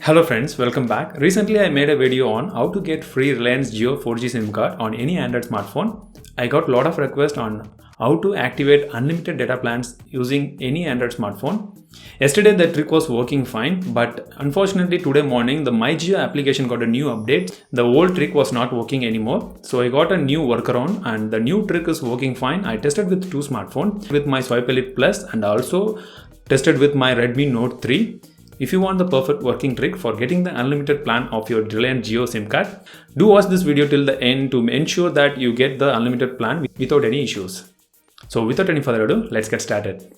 Hello friends, welcome back. Recently I made a video on how to get free Reliance Jio 4G SIM card on any Android smartphone. I got a lot of requests on how to activate unlimited data plans using any Android smartphone. Yesterday the trick was working fine, but unfortunately today morning the MyJio application got a new update. The old trick was not working anymore. So I got a new workaround and the new trick is working fine. I tested with two smartphones, with my Swipe Elite Plus and also tested with my Redmi Note 3. If you want the perfect working trick for getting the unlimited plan of your Reliance Jio SIM card, do watch this video till the end to ensure that you get the unlimited plan without any issues. So without any further ado, let's get started.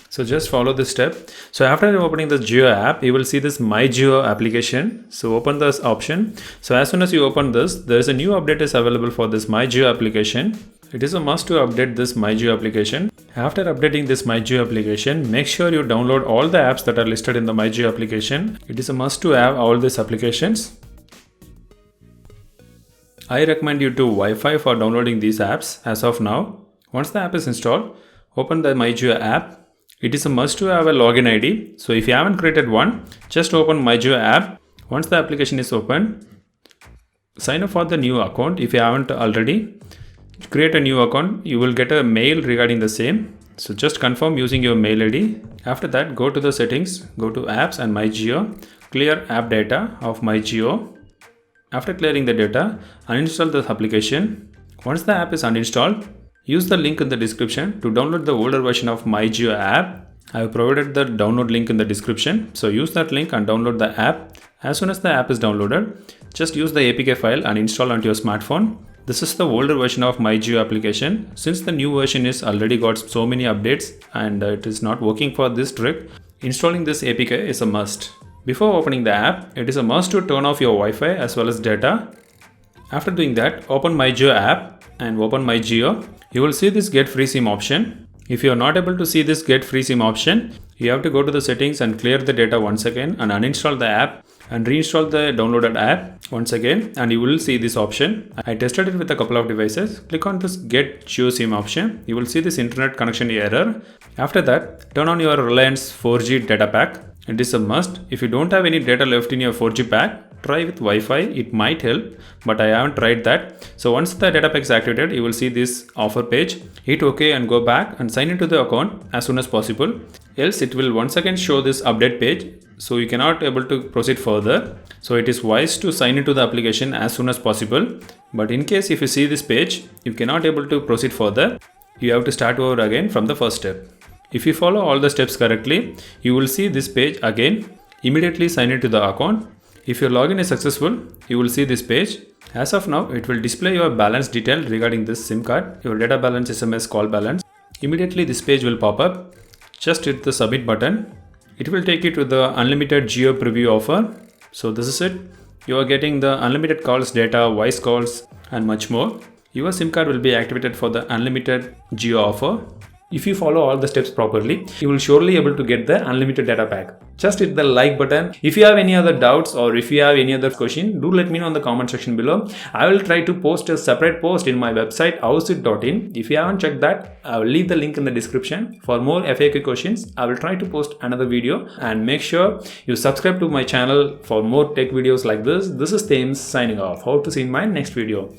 So just follow this step. So after opening the Jio app, you will see this My Jio application. So open this option. So as soon as you open this, there is a new update is available for this My Jio application. It is a must to update this My Jio application. After updating this My Jio application, make sure you download all the apps that are listed in the My Jio application. It is a must to have all these applications. I recommend you to Wi-Fi for downloading these apps as of now. Once the app is installed, open the My Jio app. It is a must to have a login ID. So if you haven't created one, just open My Jio app. Once the application is open, sign up for the new account if you haven't already. Create a new account. You will get a mail regarding the same. So just confirm using your mail ID. After that, go to the settings, go to apps and My Jio. Clear app data of My Jio. After clearing the data, uninstall the application. Once the app is uninstalled, use the link in the description to download the older version of My Jio app. I have provided the download link in the description. So use that link and download the app. As soon as the app is downloaded, just use the APK file and install onto your smartphone. This is the older version of My Jio application. Since the new version is already got so many updates and it is not working for this trick, installing this APK is a must. Before opening the app, it is a must to turn off your Wi-Fi as well as data. After doing that, open My Jio app and open My Jio. You will see this Get Free SIM option. If you are not able to see this Get Free SIM option, you have to go to the settings and clear the data once again and uninstall the app and reinstall the downloaded app once again, and you will see this option. I tested it with a couple of devices. Click on this Get Jio SIM option. You will see this internet connection error. After that, turn on your Reliance 4G data pack. It is a must. If you don't have any data left in your 4G pack, try with Wi-Fi. It might help, but I haven't tried that. So once the data pack is activated, you will see this offer page. Hit OK and go back and sign into the account as soon as possible. Else it will once again show this update page. So you cannot able to proceed further. So it is wise to sign into the application as soon as possible. But in case if you see this page, you cannot able to proceed further, you have to start over again from the first step. If you follow all the steps correctly, you will see this page again. Immediately sign into the account. If your login is successful, you will see this page. As of now, it will display your balance detail regarding this SIM card, your data balance, SMS, call balance. Immediately this page will pop up. Just hit the submit button. It will take you to the unlimited Jio preview offer. So this is it. You are getting the unlimited calls, data, voice calls and much more. Your SIM card will be activated for the unlimited Jio offer. If you follow all the steps properly, you will surely able to get the unlimited data pack. Just hit the like button. If you have any other doubts or if you have any other question, do let me know in the comment section below. I will try to post a separate post in my website howsit.in. If you haven't checked that, I will leave the link in the description. For more FAQ questions, I will try to post another video, and make sure you subscribe to my channel for more tech videos like this. This is Thames signing off. Hope to see you in my next video.